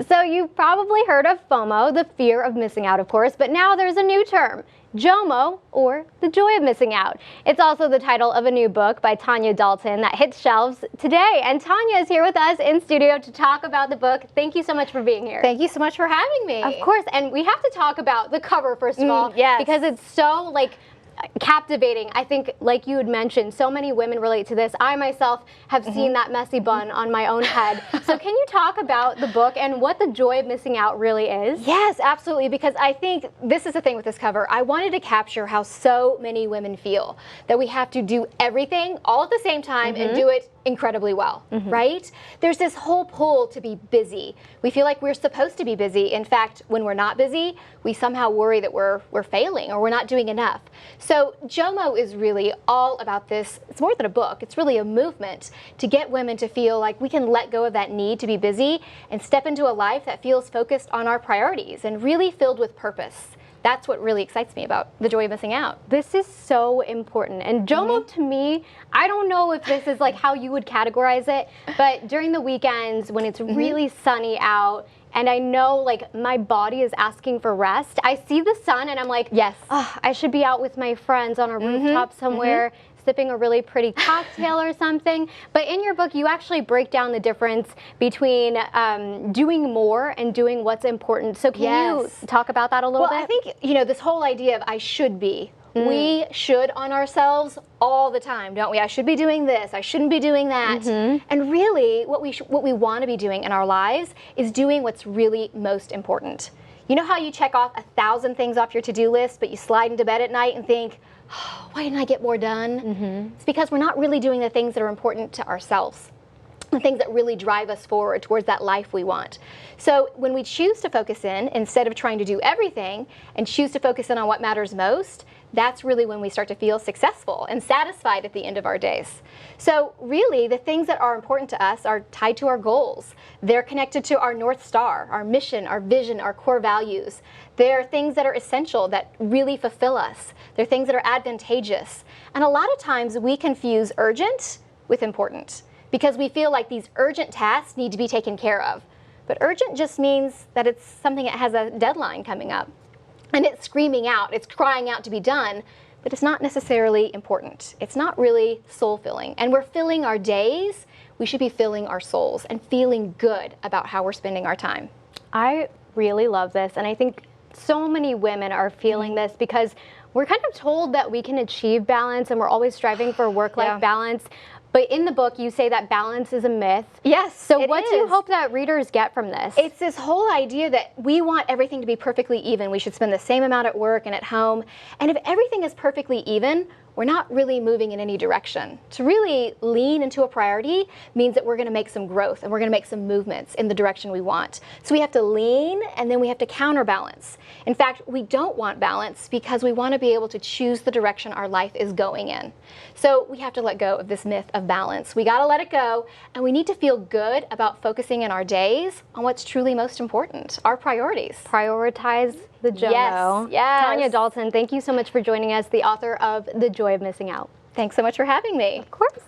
So you've probably heard of FOMO, the fear of missing out, of course, but now there's a new term, JOMO, or the joy of missing out. It's also the title of a new book by Tanya Dalton that hits shelves today. And Tanya is here with us in studio to talk about the book. Thank you so much for being here. Thank you so much for having me. Of course, and we have to talk about the cover first of all, yes. because it's so captivating. I think, like you had mentioned, so many women relate to this. I myself have seen that messy bun on my own head. So can you talk about the book and what the joy of missing out really is? Yes, absolutely, because I think this is the thing with this cover. I wanted to capture how so many women feel, that we have to do everything all at the same time and do it incredibly well, right? There's this whole pull to be busy. We feel like we're supposed to be busy. In fact, when we're not busy, we somehow worry that we're failing or we're not doing enough. So JOMO is really all about this. It's more than a book. It's really a movement to get women to feel like we can let go of that need to be busy and step into a life that feels focused on our priorities and really filled with purpose. That's what really excites me about the joy of missing out. This is so important. And JOMO to me, I don't know if this is like how you would categorize it, but during the weekends when it's really sunny out and I know like my body is asking for rest, I see the sun and I'm like, yes, oh, I should be out with my friends on a rooftop somewhere, sipping a really pretty cocktail or something. But in your book, you actually break down the difference between doing more and doing what's important. So can you talk about that a little bit? Well, I think, this whole idea of I should be. We should on ourselves all the time, don't we? I should be doing this. I shouldn't be doing that. And really, what we want to be doing in our lives is doing what's really most important. You know how you check off 1,000 things off your to-do list, but you slide into bed at night and think, oh, why didn't I get more done? It's because we're not really doing the things that are important to ourselves, the things that really drive us forward towards that life we want. So when we choose to focus in, instead of trying to do everything, and choose to focus in on what matters most, that's really when we start to feel successful and satisfied at the end of our days. So really, the things that are important to us are tied to our goals. They're connected to our North Star, our mission, our vision, our core values. They're things that are essential, that really fulfill us. They're things that are advantageous. And a lot of times we confuse urgent with important because we feel like these urgent tasks need to be taken care of. But urgent just means that it's something that has a deadline coming up. And it's screaming out, it's crying out to be done, but it's not necessarily important. It's not really soul-filling. And we're filling our days, we should be filling our souls and feeling good about how we're spending our time. I really love this, and I think so many women are feeling this because we're kind of told that we can achieve balance and we're always striving for work-life balance. But in the book, you say that balance is a myth. Yes, so what do you hope that readers get from this? It's this whole idea that we want everything to be perfectly even. We should spend the same amount at work and at home. And if everything is perfectly even, we're not really moving in any direction. To really lean into a priority means that we're going to make some growth and we're going to make some movements in the direction we want. So we have to lean and then we have to counterbalance. In fact, we don't want balance because we want to be able to choose the direction our life is going in. So we have to let go of this myth of balance. We got to let it go, and we need to feel good about focusing in our days on what's truly most important, our priorities. Prioritize the JOMO. Yes. Tanya Dalton, thank you so much for joining us, the author of The Joy of Missing Out. Thanks so much for having me. Of course.